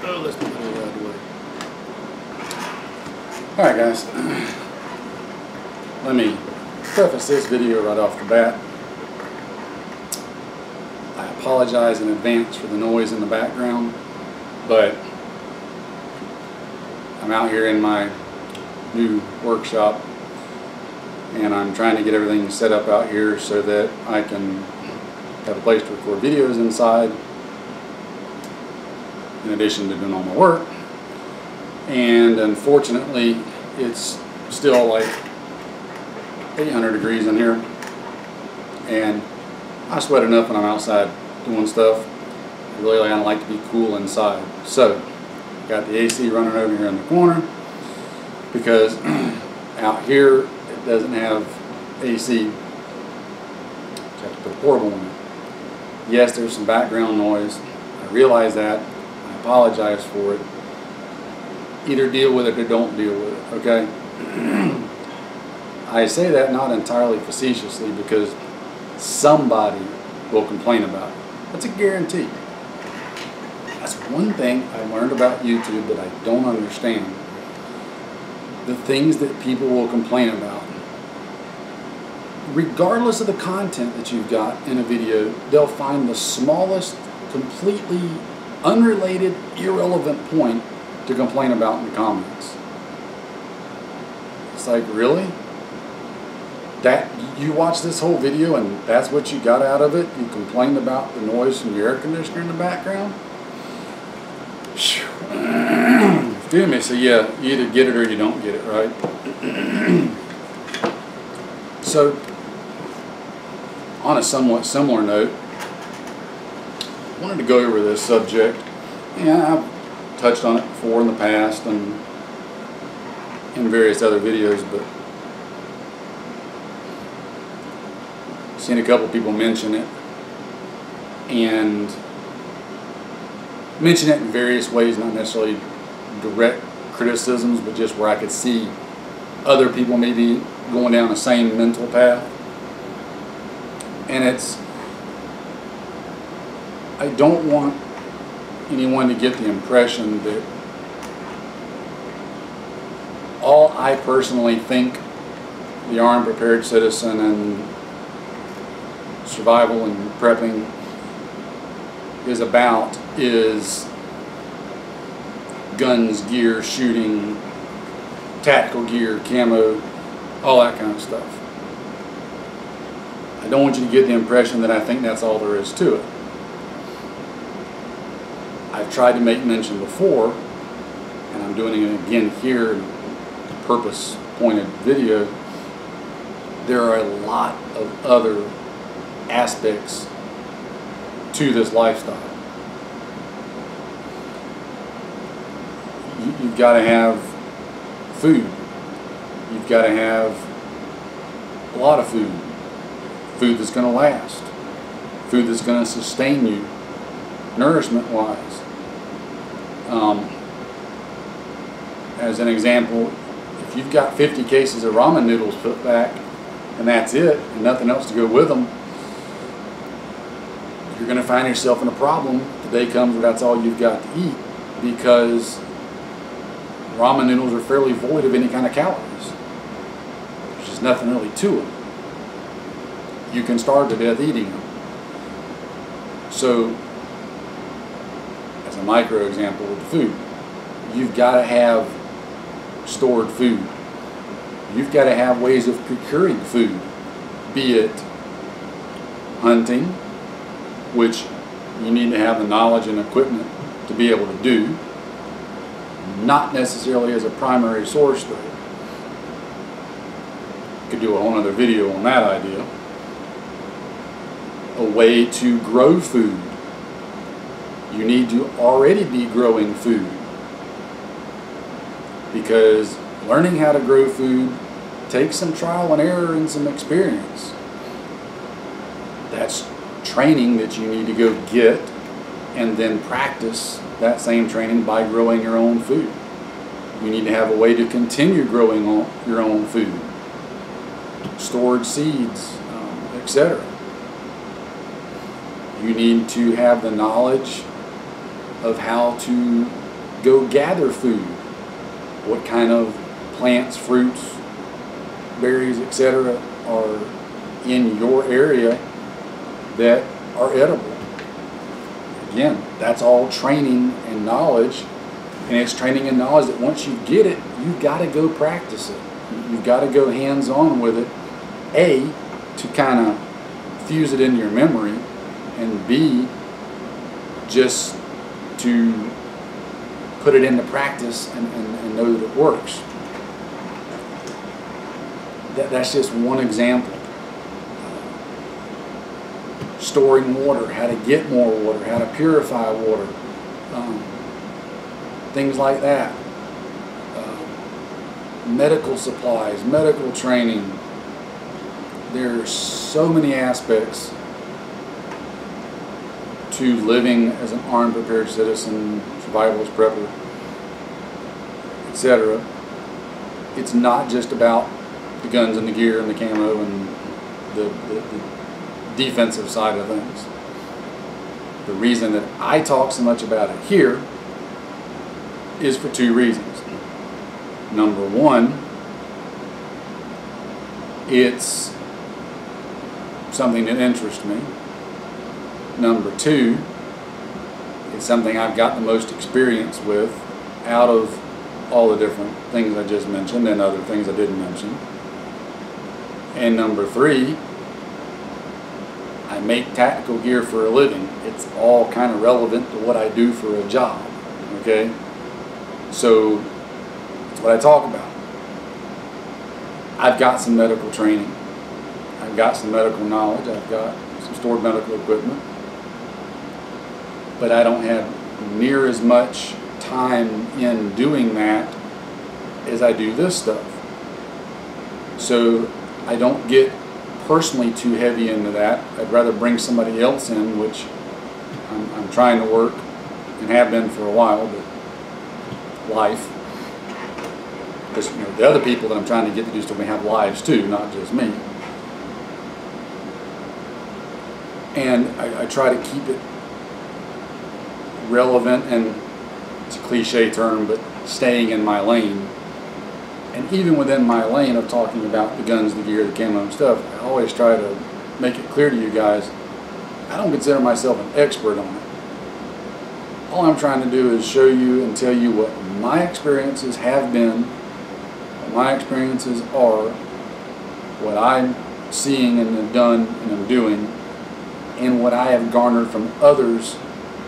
Oh, let's get it out of the way. Alright guys, let me preface this video right off the bat. I apologize in advance for the noise in the background, but I'm out here in my new workshop and I'm trying to get everything set up out here so that I can have a place to record videos inside in addition to doing all my work. And unfortunately it's still like 800 degrees in here, and I sweat enough when I'm outside doing stuff. I really don't like to be cool inside, so got the AC running over here in the corner because out here it doesn't have AC. So I have to put a portable one in. Yes, there's some background noise. I realize that. I apologize for it. Either deal with it or don't deal with it, okay? I say that not entirely facetiously because somebody will complain about it. That's a guarantee. That's one thing I learned about YouTube that I don't understand. The things that people will complain about. Regardless of the content that you've got in a video, they'll find the smallest, completely unrelated, irrelevant point to complain about in the comments. It's like, really? That you watch this whole video and that's what you got out of it? You complained about the noise from your air conditioner in the background? Excuse me. So yeah, you either get it or you don't get it, right? So, on a somewhat similar note, I wanted to go over this subject. Yeah, I've touched on it before in the past and in various other videos, but I've seen a couple people mention it and mention it in various ways, not necessarily direct criticisms, but just where I could see other people maybe going down the same mental path. And it's, I don't want anyone to get the impression that all I personally think the Armed Prepared Citizen and survival and prepping is about is guns, gear, shooting, tactical gear, camo, all that kind of stuff. I don't want you to get the impression that I think that's all there is to it. I've tried to make mention before, and I'm doing it again here in a purpose-pointed video. There are a lot of other aspects to this lifestyle. You've got to have food. You've got to have a lot of food. Food that's going to last. Food that's going to sustain you, nourishment-wise. As an example, if you've got 50 cases of ramen noodles put back and that's it, and nothing else to go with them, you're going to find yourself in a problem. The day comes where that's all you've got to eat, because ramen noodles are fairly void of any kind of calories. There's just nothing really to it. You can starve to death eating them. So, as a micro example with the food, you've got to have stored food. You've got to have ways of procuring food, be it hunting, which you need to have the knowledge and equipment to be able to do, not necessarily as a primary source though. Could do a whole other video on that idea. A way to grow food. You need to already be growing food, because learning how to grow food takes some trial and error and some experience. That's training that you need to go get and then practice that same training by growing your own food. You need to have a way to continue growing your own food, stored seeds, etc. You need to have the knowledge of how to go gather food. What kind of plants, fruits, berries, etc. are in your area that are edible. Again, that's all training and knowledge, and it's training and knowledge that once you get it, you've got to go practice it. You've got to go hands-on with it, A, to kind of fuse it into your memory, and B, just to put it into practice and know that it works. That's just one example. Storing water, how to get more water, how to purify water, things like that. Medical supplies, medical training. There's so many aspects to living as an armed, prepared citizen, survivalist, prepper, etc. It's not just about the guns and the gear and the camo and the defensive side of things. The reason that I talk so much about it here is for two reasons. Number one, it's something that interests me. Number two, it's something I've got the most experience with out of all the different things I just mentioned and other things I didn't mention. And number three, I make tactical gear for a living. It's all kind of relevant to what I do for a job, okay? So, that's what I talk about. I've got some medical training. I've got some medical knowledge. I've got some stored medical equipment. But I don't have near as much time in doing that as I do this stuff. So, I don't get personally too heavy into that. I'd rather bring somebody else in, which I'm trying to work and have been for a while, but life. Because the other people that I'm trying to get to do stuff, we have lives too, not just me. And I try to keep it relevant, and it's a cliche term, but staying in my lane. And even within my lane of talking about the guns, the gear, the camo and stuff, I always try to make it clear to you guys, I don't consider myself an expert on it. All I'm trying to do is show you and tell you what my experiences have been, what my experiences are, what I'm seeing and have done and am doing, and what I have garnered from others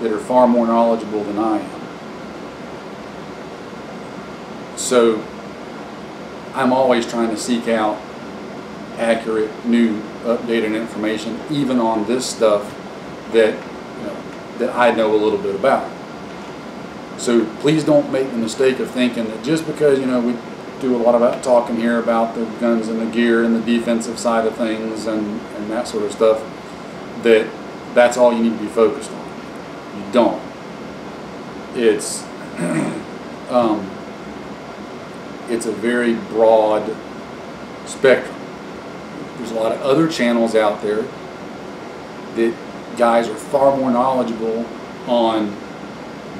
that are far more knowledgeable than I am. So, I'm always trying to seek out accurate, new, updated information, even on this stuff that that I know a little bit about. So please don't make the mistake of thinking that just because we do a lot about talking here about the guns and the gear and the defensive side of things and that sort of stuff, that's all you need to be focused on. You don't. It's it's a very broad spectrum. There's a lot of other channels out there that guys are far more knowledgeable on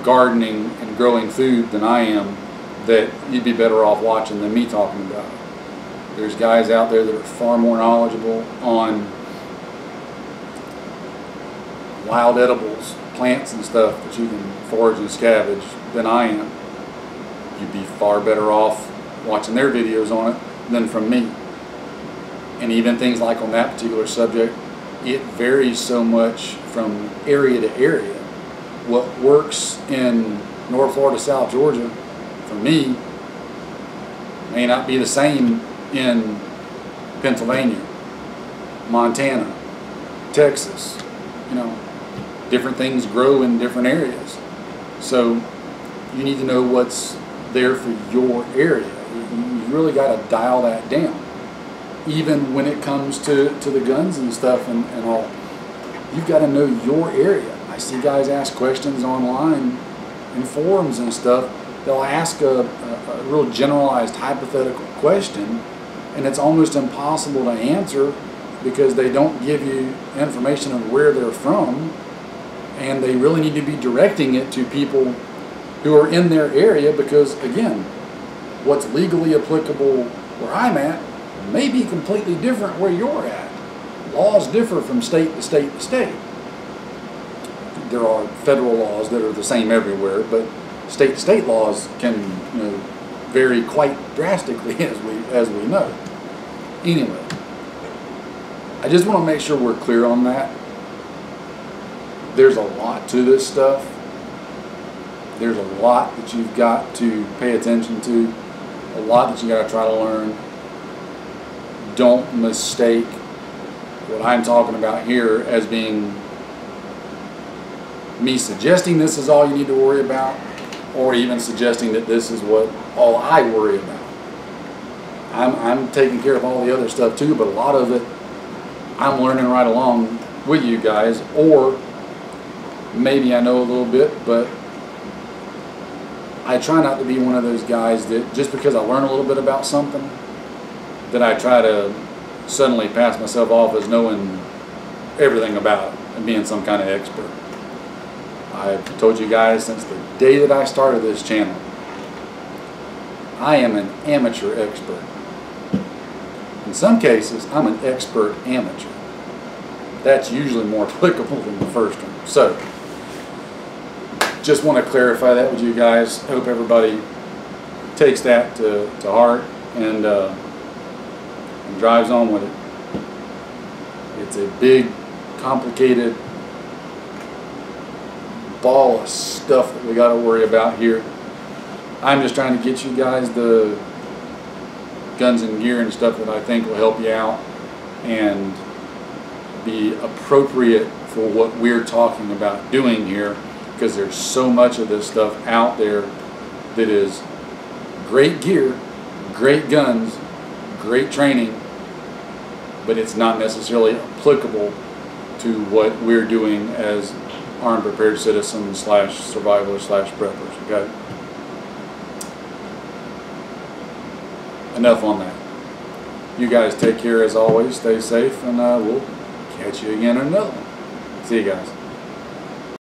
gardening and growing food than I am, that you'd be better off watching than me talking about it. There's guys out there that are far more knowledgeable on wild edibles, plants and stuff that you can forage and scavenge than I am. You'd be far better off watching their videos on it than from me. And even things like on that particular subject, it varies so much from area to area. What works in North Florida, South Georgia, for me, may not be the same in Pennsylvania, Montana, Texas. Different things grow in different areas. So you need to know what's there for your area. You really got to dial that down. Even when it comes to the guns and stuff and all, you've got to know your area. I see guys ask questions online in forums and stuff. They'll ask a real generalized hypothetical question, and it's almost impossible to answer because they don't give you information of where they're from, and they really need to be directing it to people who are in their area, because again, what's legally applicable where I'm at may be completely different where you're at. Laws differ from state to state to state. There are federal laws that are the same everywhere, but state to state laws can, you know, vary quite drastically, as we know. Anyway, I just want to make sure we're clear on that. There's a lot to this stuff. There's a lot that you've got to pay attention to, a lot that you got to try to learn. Don't mistake what I'm talking about here as being me suggesting this is all you need to worry about, or even suggesting that this is what all I worry about. I'm taking care of all the other stuff too, but a lot of it I'm learning right along with you guys, or maybe I know a little bit, but I try not to be one of those guys that just because I learn a little bit about something, that I try to suddenly pass myself off as knowing everything about it and being some kind of expert. I've told you guys since the day that I started this channel, I am an amateur expert. In some cases, I'm an expert amateur. That's usually more applicable than the first one. So, just want to clarify that with you guys. Hope everybody takes that to heart and drives on with it. It's a big, complicated ball of stuff that we got to worry about here. I'm just trying to get you guys the guns and gear and stuff that I think will help you out and be appropriate for what we're talking about doing here, because there's so much of this stuff out there that is great gear, great guns, great training, but it's not necessarily applicable to what we're doing as armed prepared citizens / survivalists / preppers. Okay? Enough on that. You guys take care as always, stay safe, and we'll catch you again in another one. See you guys.